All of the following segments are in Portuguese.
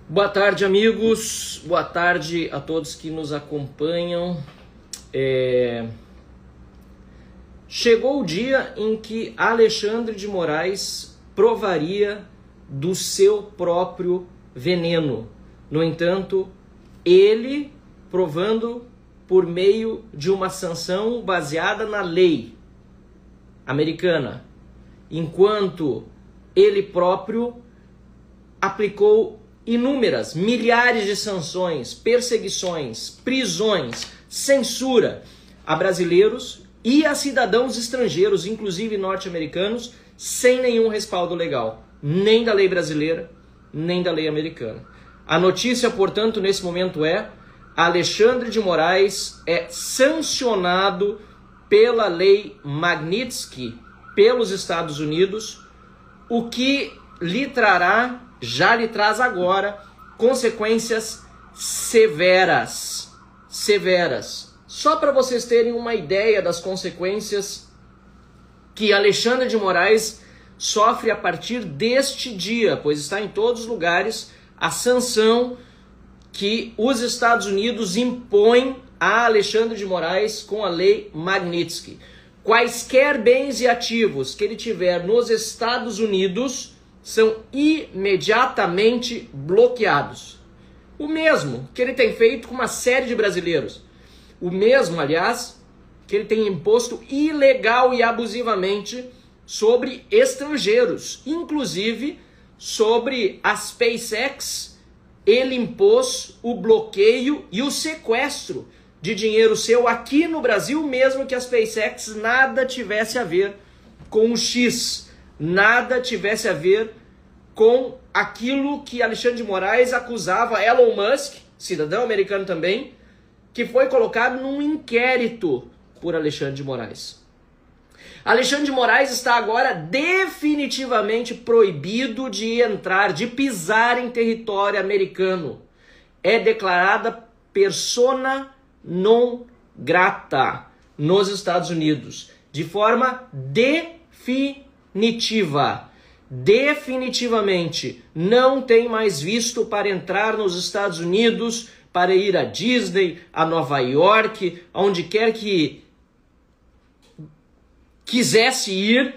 Boa tarde, amigos. Boa tarde a todos que nos acompanham. Chegou o dia em que Alexandre de Moraes provaria do seu próprio veneno. No entanto, ele provando por meio de uma sanção baseada na lei americana, enquanto ele próprio aplicou inúmeras, milhares de sanções, perseguições, prisões, censura a brasileiros e a cidadãos estrangeiros, inclusive norte-americanos, sem nenhum respaldo legal, nem da lei brasileira, nem da lei americana. A notícia, portanto, nesse momento é: Alexandre de Moraes é sancionado pela lei Magnitsky pelos Estados Unidos, o que lhe trará, já lhe traz agora, consequências severas. Só para vocês terem uma ideia das consequências que Alexandre de Moraes sofre a partir deste dia, pois está em todos os lugares a sanção que os Estados Unidos impõem a Alexandre de Moraes com a lei Magnitsky. Quaisquer bens e ativos que ele tiver nos Estados Unidos são imediatamente bloqueados. O mesmo que ele tem feito com uma série de brasileiros. O mesmo, aliás, que ele tem imposto ilegal e abusivamente sobre estrangeiros. Inclusive, sobre a SpaceX, ele impôs o bloqueio e o sequestro de dinheiro seu aqui no Brasil, mesmo que a SpaceX nada tivesse a ver com o X, nada tivesse a ver com aquilo que Alexandre de Moraes acusava Elon Musk, cidadão americano também, que foi colocado num inquérito por Alexandre de Moraes. Alexandre de Moraes está agora definitivamente proibido de entrar, de pisar em território americano. É declarada persona non grata nos Estados Unidos, de forma definitiva. Definitivamente não tem mais visto para entrar nos Estados Unidos, para ir a Disney, a Nova York, aonde quer que quisesse ir.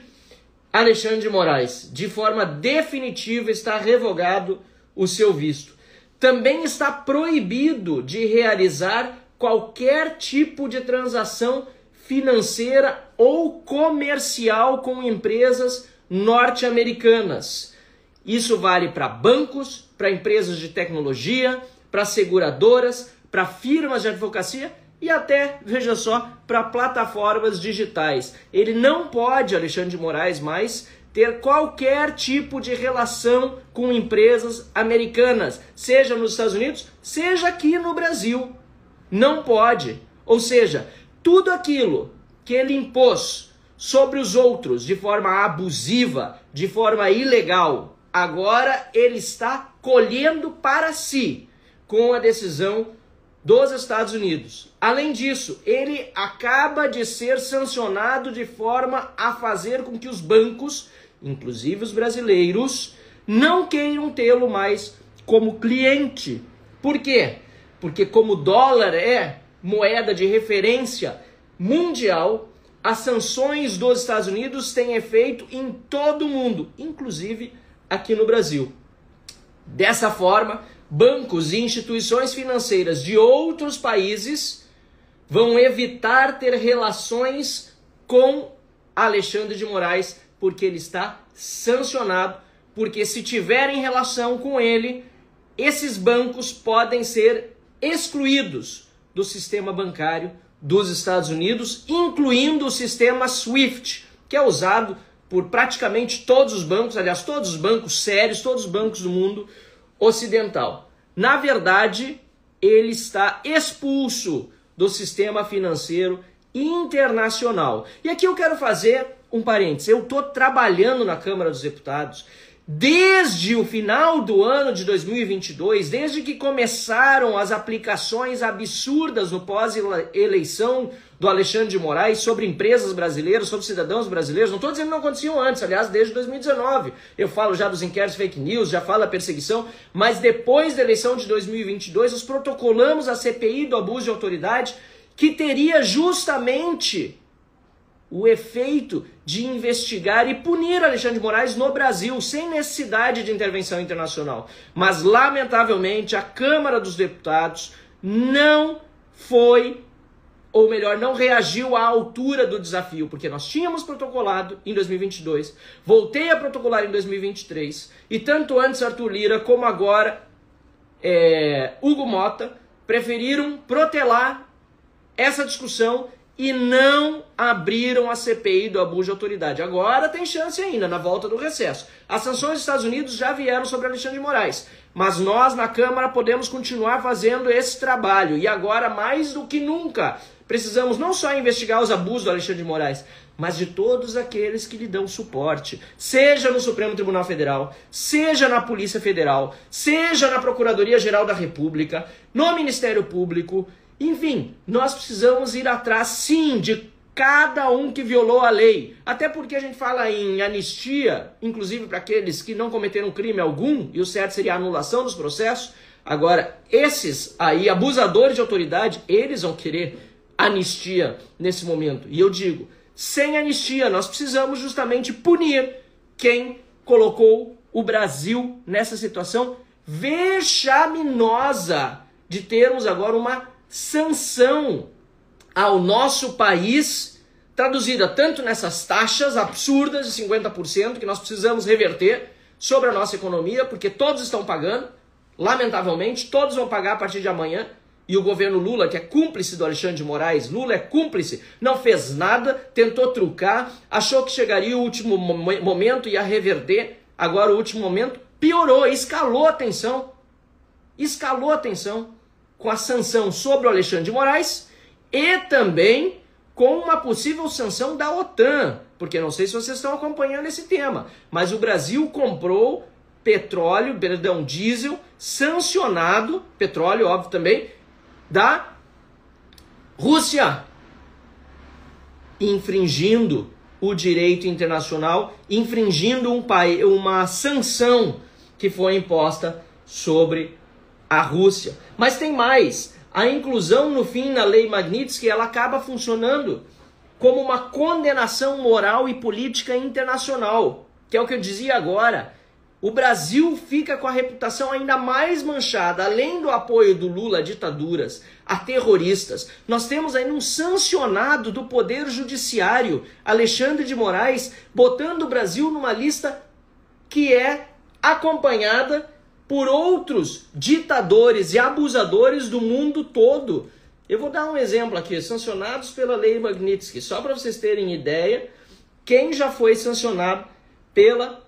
Alexandre de Moraes, de forma definitiva, está revogado o seu visto. Também está proibido de realizar qualquer tipo de transação financeira ou comercial com empresas norte-americanas. Isso vale para bancos, para empresas de tecnologia, para seguradoras, para firmas de advocacia e até, veja só, para plataformas digitais. Ele não pode, Alexandre de Moraes, mais ter qualquer tipo de relação com empresas americanas, seja nos Estados Unidos, seja aqui no Brasil. Não pode. Ou seja, tudo aquilo que ele impôs sobre os outros de forma abusiva, de forma ilegal, agora ele está colhendo para si com a decisão dos Estados Unidos. Além disso, ele acaba de ser sancionado de forma a fazer com que os bancos, inclusive os brasileiros, não queiram tê-lo mais como cliente. Por quê? Porque como o dólar é moeda de referência mundial, as sanções dos Estados Unidos têm efeito em todo o mundo, inclusive aqui no Brasil. Dessa forma, bancos e instituições financeiras de outros países vão evitar ter relações com Alexandre de Moraes, porque ele está sancionado, porque se tiverem relação com ele, esses bancos podem ser excluídos do sistema bancário dos Estados Unidos, incluindo o sistema SWIFT, que é usado por praticamente todos os bancos, aliás, todos os bancos sérios, todos os bancos do mundo ocidental. Na verdade, ele está expulso do sistema financeiro internacional. E aqui eu quero fazer um parênteses. Eu estou trabalhando na Câmara dos Deputados desde o final do ano de 2022, desde que começaram as aplicações absurdas no pós-eleição do Alexandre de Moraes sobre empresas brasileiras, sobre cidadãos brasileiros, não estou dizendo que não aconteciam antes, aliás, desde 2019. Eu falo já dos inquéritos fake news, já falo da perseguição, mas depois da eleição de 2022, nós protocolamos a CPI do abuso de autoridade, que teria justamente o efeito de investigar e punir Alexandre de Moraes no Brasil, sem necessidade de intervenção internacional. Mas, lamentavelmente, a Câmara dos Deputados não foi, ou melhor, não reagiu à altura do desafio, porque nós tínhamos protocolado em 2022, voltei a protocolar em 2023, e tanto antes Arthur Lira como agora Hugo Mota preferiram protelar essa discussão e não abriram a CPI do abuso de autoridade. Agora tem chance ainda, na volta do recesso. As sanções dos Estados Unidos já vieram sobre Alexandre de Moraes, mas nós na Câmara podemos continuar fazendo esse trabalho. E agora, mais do que nunca, precisamos não só investigar os abusos do Alexandre de Moraes, mas de todos aqueles que lhe dão suporte, seja no Supremo Tribunal Federal, seja na Polícia Federal, seja na Procuradoria-Geral da República, no Ministério Público. Enfim, nós precisamos ir atrás, sim, de cada um que violou a lei. Até porque a gente fala em anistia, inclusive para aqueles que não cometeram crime algum, e o certo seria a anulação dos processos. Agora, esses aí, abusadores de autoridade, eles vão querer anistia nesse momento. E eu digo, sem anistia, nós precisamos justamente punir quem colocou o Brasil nessa situação vexaminosa de termos agora uma sanção ao nosso país, traduzida tanto nessas taxas absurdas de 50% que nós precisamos reverter sobre a nossa economia, porque todos estão pagando, lamentavelmente, todos vão pagar a partir de amanhã, e o governo Lula, que é cúmplice do Alexandre de Moraes, Lula é cúmplice, não fez nada, tentou trucar, achou que chegaria o último momento e ia reverter, agora o último momento piorou, escalou a tensão com a sanção sobre o Alexandre de Moraes e também com uma possível sanção da OTAN, porque não sei se vocês estão acompanhando esse tema, mas o Brasil comprou diesel sancionado, petróleo óbvio também, da Rússia, infringindo o direito internacional, infringindo uma sanção que foi imposta sobre a Rússia. Mas tem mais. A inclusão, no fim, na Lei Magnitsky, ela acaba funcionando como uma condenação moral e política internacional, que é o que eu dizia agora. O Brasil fica com a reputação ainda mais manchada, além do apoio do Lula a ditaduras, a terroristas. Nós temos ainda um sancionado do Poder Judiciário, Alexandre de Moraes, botando o Brasil numa lista que é acompanhada por outros ditadores e abusadores do mundo todo. Eu vou dar um exemplo aqui, sancionados pela Lei Magnitsky, só para vocês terem ideia, quem já foi sancionado pela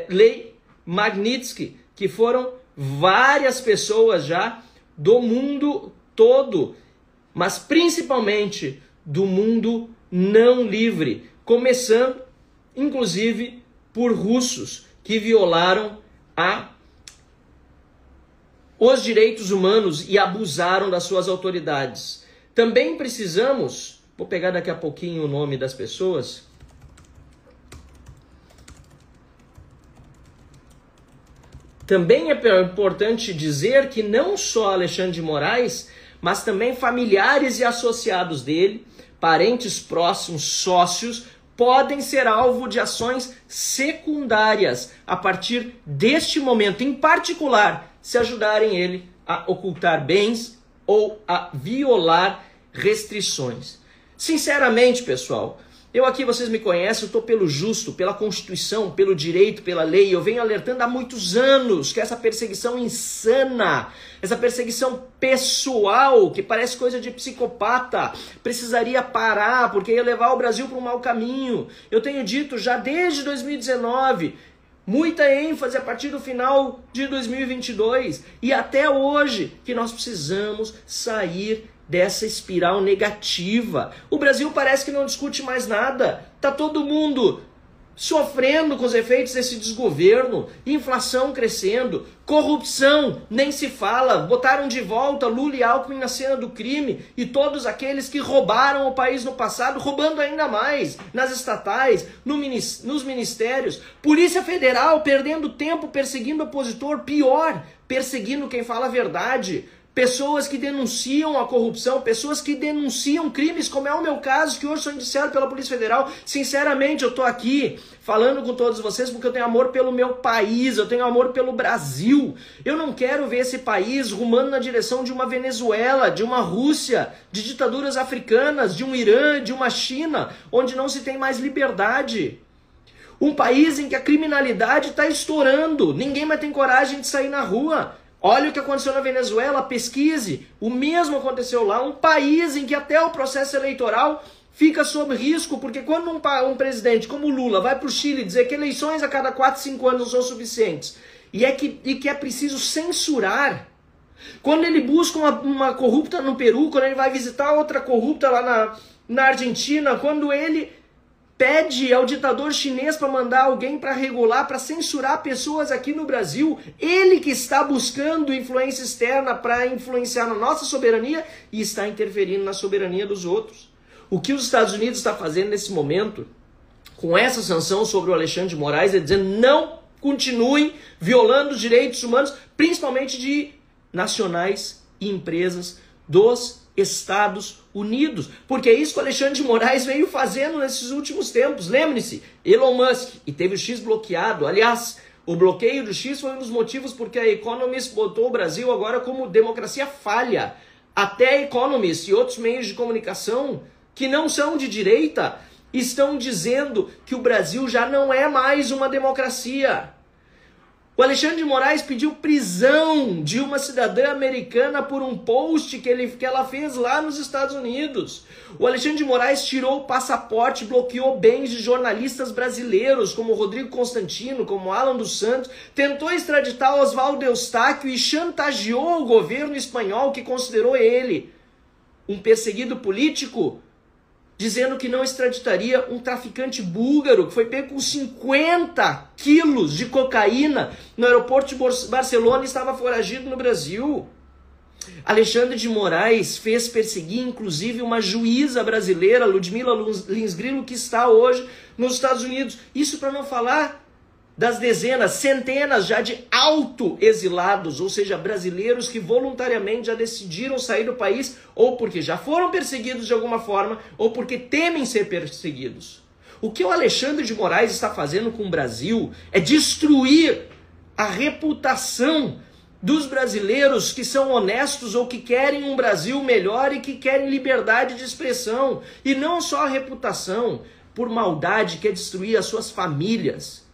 Lei Magnitsky, que foram várias pessoas já do mundo todo, mas principalmente do mundo não livre, começando inclusive por russos que violaram os direitos humanos e abusaram das suas autoridades. Também precisamos, vou pegar daqui a pouquinho o nome das pessoas. Também é importante dizer que não só Alexandre de Moraes, mas também familiares e associados dele, parentes próximos, sócios, podem ser alvo de ações secundárias a partir deste momento, em particular, se ajudarem ele a ocultar bens ou a violar restrições. Sinceramente, pessoal, eu aqui, vocês me conhecem, eu estou pelo justo, pela Constituição, pelo direito, pela lei. Eu venho alertando há muitos anos que essa perseguição insana, essa perseguição pessoal, que parece coisa de psicopata, precisaria parar, porque ia levar o Brasil para um mau caminho. Eu tenho dito já desde 2019, muita ênfase a partir do final de 2022 e até hoje, que nós precisamos sair dessa espiral negativa. O Brasil parece que não discute mais nada. Tá todo mundo sofrendo com os efeitos desse desgoverno, inflação crescendo, corrupção, nem se fala, botaram de volta Lula e Alckmin na cena do crime e todos aqueles que roubaram o país no passado, roubando ainda mais, nas estatais, nos ministérios, Polícia Federal perdendo tempo perseguindo opositor, pior, perseguindo quem fala a verdade, pessoas que denunciam a corrupção, pessoas que denunciam crimes, como é o meu caso, que hoje sou indiciado pela Polícia Federal. Sinceramente, eu tô aqui falando com todos vocês porque eu tenho amor pelo meu país, eu tenho amor pelo Brasil. Eu não quero ver esse país rumando na direção de uma Venezuela, de uma Rússia, de ditaduras africanas, de um Irã, de uma China, onde não se tem mais liberdade. Um país em que a criminalidade está estourando, ninguém mais tem coragem de sair na rua. Olha o que aconteceu na Venezuela, pesquise. O mesmo aconteceu lá, um país em que até o processo eleitoral fica sob risco, porque quando um presidente como Lula vai para o Chile dizer que eleições a cada 4, 5 anos não são suficientes e que é preciso censurar, quando ele busca uma corrupta no Peru, quando ele vai visitar outra corrupta lá na Argentina, quando ele pede ao ditador chinês para mandar alguém para regular, para censurar pessoas aqui no Brasil, ele que está buscando influência externa para influenciar na nossa soberania e está interferindo na soberania dos outros. O que os Estados Unidos está fazendo nesse momento, com essa sanção sobre o Alexandre de Moraes, é dizendo não continuem violando os direitos humanos, principalmente de nacionais e empresas dos Estados Unidos, porque é isso que o Alexandre de Moraes veio fazendo nesses últimos tempos. Lembre-se, Elon Musk, e teve o X bloqueado, aliás, o bloqueio do X foi um dos motivos porque a Economist botou o Brasil agora como democracia falha. Até a Economist e outros meios de comunicação que não são de direita estão dizendo que o Brasil já não é mais uma democracia. O Alexandre de Moraes pediu prisão de uma cidadã americana por um post que ela fez lá nos Estados Unidos. O Alexandre de Moraes tirou o passaporte, bloqueou bens de jornalistas brasileiros, como Rodrigo Constantino, como Alan dos Santos, tentou extraditar Oswaldo Eustáquio e chantageou o governo espanhol que considerou ele um perseguido político, dizendo que não extraditaria um traficante búlgaro que foi pego com 50 quilos de cocaína no aeroporto de Barcelona e estava foragido no Brasil. Alexandre de Moraes fez perseguir, inclusive, uma juíza brasileira, Ludmila Lins Grillo, que está hoje nos Estados Unidos. Isso para não falar das dezenas, centenas já de autoexilados, ou seja, brasileiros que voluntariamente já decidiram sair do país, ou porque já foram perseguidos de alguma forma, ou porque temem ser perseguidos. O que o Alexandre de Moraes está fazendo com o Brasil é destruir a reputação dos brasileiros que são honestos ou que querem um Brasil melhor e que querem liberdade de expressão. E não só a reputação, por maldade quer destruir as suas famílias.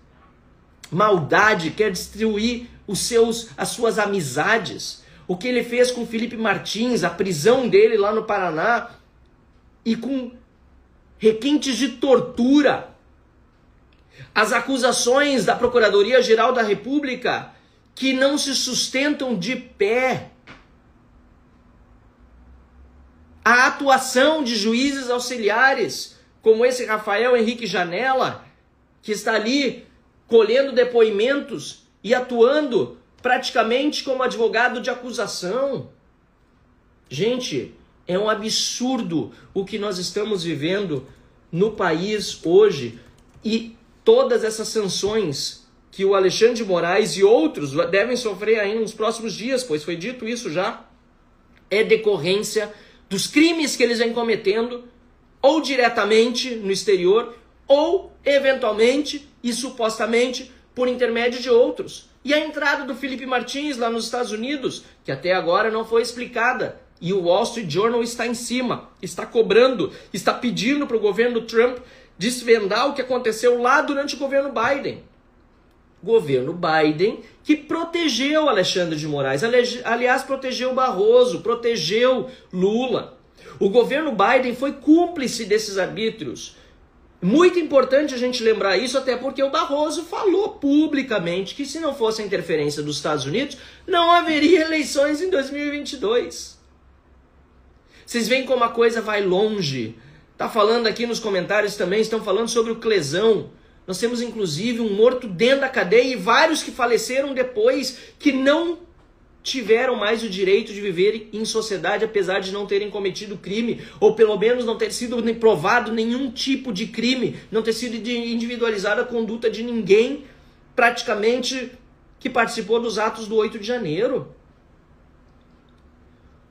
Maldade quer destruir as suas amizades. O que ele fez com Felipe Martins, a prisão dele lá no Paraná, e com requintes de tortura. As acusações da Procuradoria-Geral da República que não se sustentam de pé. A atuação de juízes auxiliares, como esse Rafael Henrique Janella, que está ali colhendo depoimentos e atuando praticamente como advogado de acusação. Gente, é um absurdo o que nós estamos vivendo no país hoje, e todas essas sanções que o Alexandre de Moraes e outros devem sofrer ainda nos próximos dias, pois foi dito isso já, é decorrência dos crimes que eles vêm cometendo, ou diretamente no exterior, ou eventualmente e supostamente por intermédio de outros. E a entrada do Felipe Martins lá nos Estados Unidos, que até agora não foi explicada, e o Wall Street Journal está em cima, está cobrando, está pedindo para o governo Trump desvendar o que aconteceu lá durante o governo Biden. Governo Biden que protegeu Alexandre de Moraes, aliás, protegeu Barroso, protegeu Lula. O governo Biden foi cúmplice desses arbítrios. Muito importante a gente lembrar isso, até porque o Barroso falou publicamente que se não fosse a interferência dos Estados Unidos, não haveria eleições em 2022. Vocês veem como a coisa vai longe. Tá falando aqui nos comentários também, estão falando sobre o Clesão. Nós temos inclusive um morto dentro da cadeia e vários que faleceram depois, que não tiveram mais o direito de viver em sociedade, apesar de não terem cometido crime, ou pelo menos não ter sido provado nenhum tipo de crime, não ter sido individualizada a conduta de ninguém, praticamente, que participou dos atos do 8 de janeiro.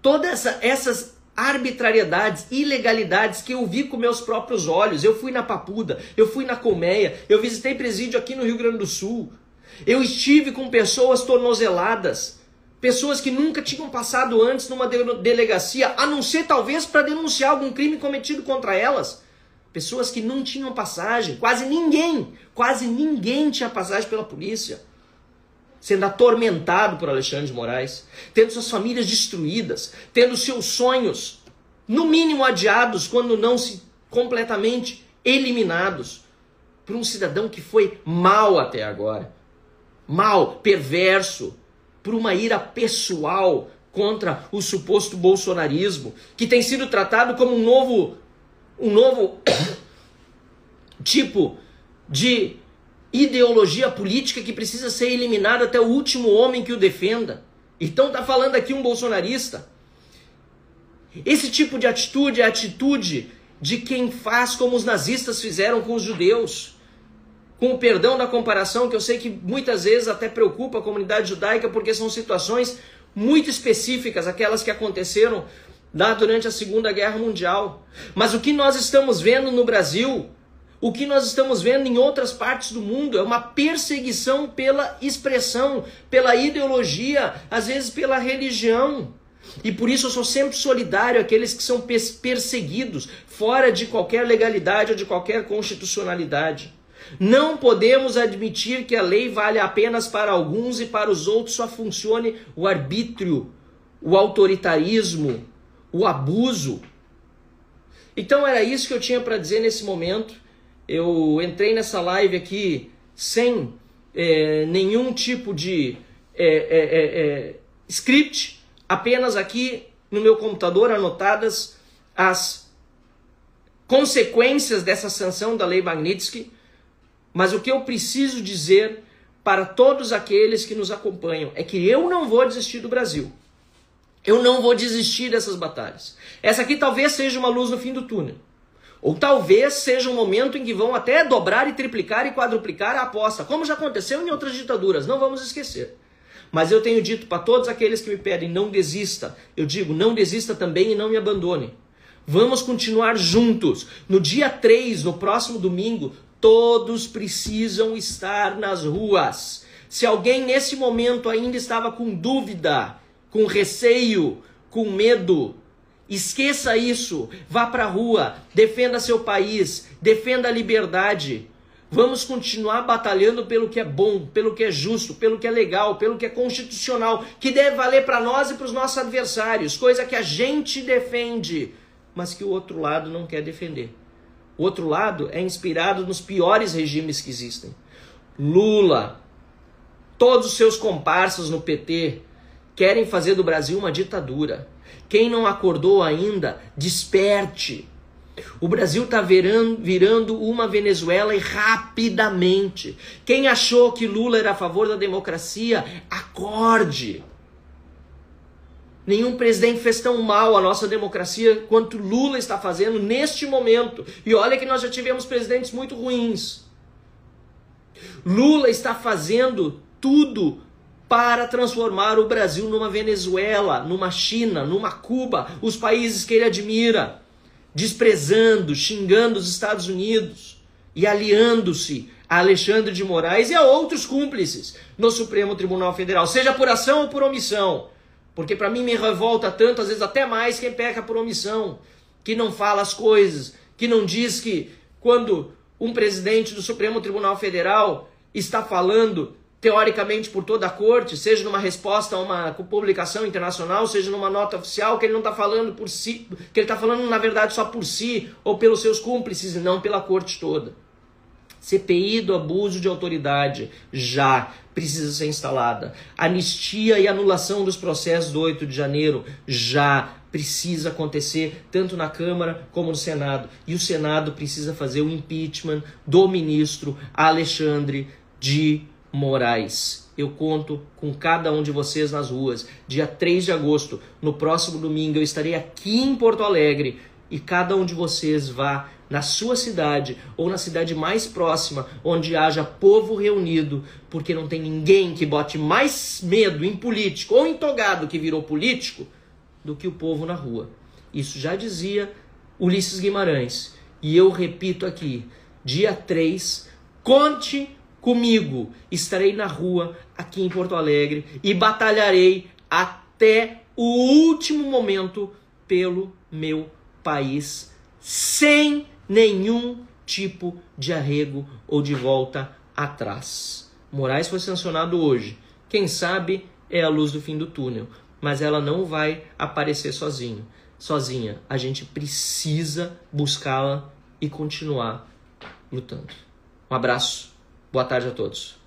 Todas essas arbitrariedades, ilegalidades que eu vi com meus próprios olhos. Eu fui na Papuda, eu fui na Colmeia, eu visitei presídio aqui no Rio Grande do Sul. Eu estive com pessoas tornozeladas, pessoas que nunca tinham passado antes numa delegacia, a não ser talvez para denunciar algum crime cometido contra elas. Pessoas que não tinham passagem, quase ninguém tinha passagem pela polícia. Sendo atormentado por Alexandre de Moraes, tendo suas famílias destruídas, tendo seus sonhos, no mínimo adiados, quando não se completamente eliminados, por um cidadão que foi mal até agora. Mal, perverso, por uma ira pessoal contra o suposto bolsonarismo, que tem sido tratado como um novo tipo de ideologia política que precisa ser eliminada até o último homem que o defenda. Então tá falando aqui um bolsonarista. Esse tipo de atitude é a atitude de quem faz como os nazistas fizeram com os judeus. Com o perdão da comparação, que eu sei que muitas vezes até preocupa a comunidade judaica, porque são situações muito específicas, aquelas que aconteceram lá durante a Segunda Guerra Mundial. Mas o que nós estamos vendo no Brasil, o que nós estamos vendo em outras partes do mundo, é uma perseguição pela expressão, pela ideologia, às vezes pela religião. E por isso eu sou sempre solidário àqueles que são perseguidos, fora de qualquer legalidade ou de qualquer constitucionalidade. Não podemos admitir que a lei vale apenas para alguns e para os outros só funcione o arbítrio, o autoritarismo, o abuso. Então era isso que eu tinha para dizer nesse momento. Eu entrei nessa live aqui sem nenhum tipo de script, apenas aqui no meu computador anotadas as consequências dessa sanção da Lei Magnitsky. Mas o que eu preciso dizer para todos aqueles que nos acompanham é que eu não vou desistir do Brasil. Eu não vou desistir dessas batalhas. Essa aqui talvez seja uma luz no fim do túnel. Ou talvez seja um momento em que vão até dobrar e triplicar e quadruplicar a aposta, como já aconteceu em outras ditaduras, não vamos esquecer. Mas eu tenho dito para todos aqueles que me pedem, não desista. Eu digo, não desista também e não me abandone. Vamos continuar juntos. No dia 3, no próximo domingo, todos precisam estar nas ruas. Se alguém nesse momento ainda estava com dúvida, com receio, com medo, esqueça isso. Vá para a rua, defenda seu país, defenda a liberdade. Vamos continuar batalhando pelo que é bom, pelo que é justo, pelo que é legal, pelo que é constitucional, que deve valer para nós e para os nossos adversários, coisa que a gente defende, mas que o outro lado não quer defender. O outro lado é inspirado nos piores regimes que existem. Lula, todos os seus comparsas no PT querem fazer do Brasil uma ditadura. Quem não acordou ainda, desperte. O Brasil está virando uma Venezuela e rapidamente. Quem achou que Lula era a favor da democracia, acorde. Nenhum presidente fez tão mal à nossa democracia quanto Lula está fazendo neste momento. E olha que nós já tivemos presidentes muito ruins. Lula está fazendo tudo para transformar o Brasil numa Venezuela, numa China, numa Cuba, os países que ele admira, desprezando, xingando os Estados Unidos e aliando-se a Alexandre de Moraes e a outros cúmplices no Supremo Tribunal Federal, seja por ação ou por omissão. Porque para mim me revolta tanto, às vezes até mais, quem peca por omissão, que não fala as coisas, que não diz que quando um presidente do Supremo Tribunal Federal está falando, teoricamente por toda a corte, seja numa resposta a uma publicação internacional, seja numa nota oficial, que ele não está falando por si, que ele está falando na verdade só por si, ou pelos seus cúmplices, e não pela corte toda. CPI do abuso de autoridade já precisa ser instalada. Anistia e anulação dos processos do 8 de janeiro já precisa acontecer tanto na Câmara como no Senado. E o Senado precisa fazer o impeachment do ministro Alexandre de Moraes. Eu conto com cada um de vocês nas ruas. Dia 3 de agosto, no próximo domingo, eu estarei aqui em Porto Alegre e cada um de vocês vá na sua cidade ou na cidade mais próxima, onde haja povo reunido, porque não tem ninguém que bote mais medo em político ou em togado que virou político do que o povo na rua. Isso já dizia Ulisses Guimarães. E eu repito aqui, dia 3, conte comigo. Estarei na rua aqui em Porto Alegre e batalharei até o último momento pelo meu país, sem nenhum tipo de arrego ou de volta atrás. Moraes foi sancionado hoje. Quem sabe é a luz do fim do túnel. Mas ela não vai aparecer sozinha. A gente precisa buscá-la e continuar lutando. Um abraço. Boa tarde a todos.